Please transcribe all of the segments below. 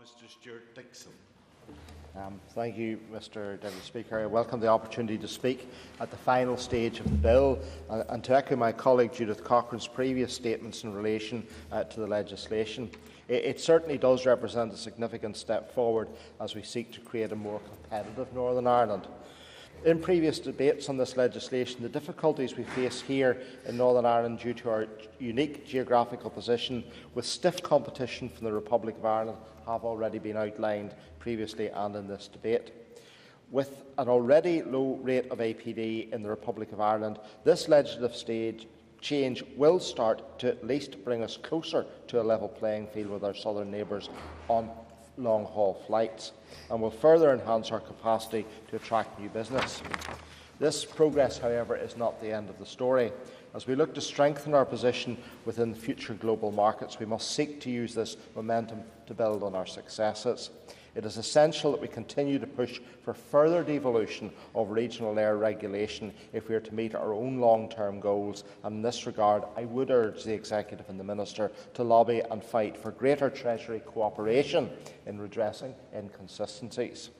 Mr. Stewart Dickson. Thank you, Mr Deputy Speaker. I welcome the opportunity to speak at the final stage of the bill and to echo my colleague Judith Cochrane's previous statements in relation to the legislation. It certainly does represent a significant step forward as we seek to create a more competitive Northern Ireland. In previous debates on this legislation, the difficulties we face here in Northern Ireland due to our unique geographical position with stiff competition from the Republic of Ireland have already been outlined previously and in this debate. With an already low rate of APD in the Republic of Ireland, this legislative stage change will start to at least bring us closer to a level playing field with our southern neighbours on long-haul flights and will further enhance our capacity to attract new business. This progress, however, is not the end of the story. As we look to strengthen our position within future global markets, we must seek to use this momentum to build on our successes. It is essential that we continue to push for further devolution of regional air regulation if we are to meet our own long-term goals, and in this regard I would urge the Executive and the Minister to lobby and fight for greater Treasury cooperation in redressing inconsistencies.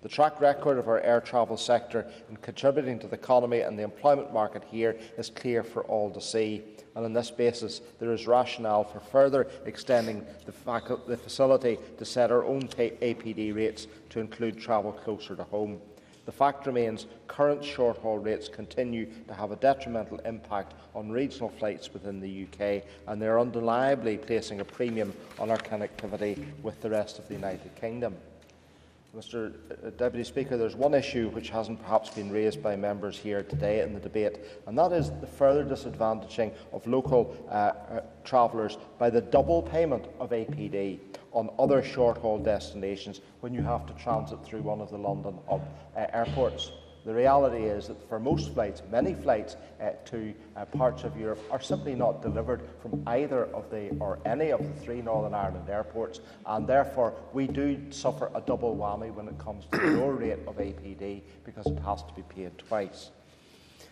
The track record of our air travel sector in contributing to the economy and the employment market here is clear for all to see, and on this basis there is rationale for further extending the facility to set our own APD rates to include travel closer to home. The fact remains current short-haul rates continue to have a detrimental impact on regional flights within the UK, and they are undeniably placing a premium on our connectivity with the rest of the United Kingdom. Mr Deputy Speaker, there is one issue which hasn't perhaps been raised by members here today in the debate, and that is the further disadvantaging of local travellers by the double payment of APD on other short-haul destinations when you have to transit through one of the London hub airports. The reality is that for most flights, many flights to parts of Europe are simply not delivered from either of or any of the three Northern Ireland airports, and therefore we do suffer a double whammy when it comes to the lower rate of APD because it has to be paid twice.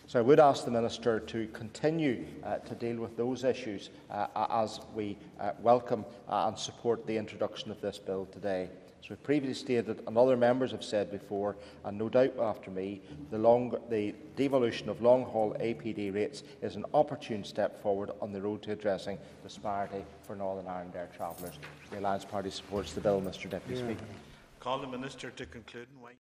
So I would ask the Minister to continue to deal with those issues as we welcome and support the introduction of this bill today. As we previously stated, and other members have said before, and no doubt after me, the devolution of long-haul APD rates is an opportune step forward on the road to addressing disparity for Northern Ireland air travellers. The Alliance Party supports the bill, Mr Deputy Speaker. Call the Minister to conclude.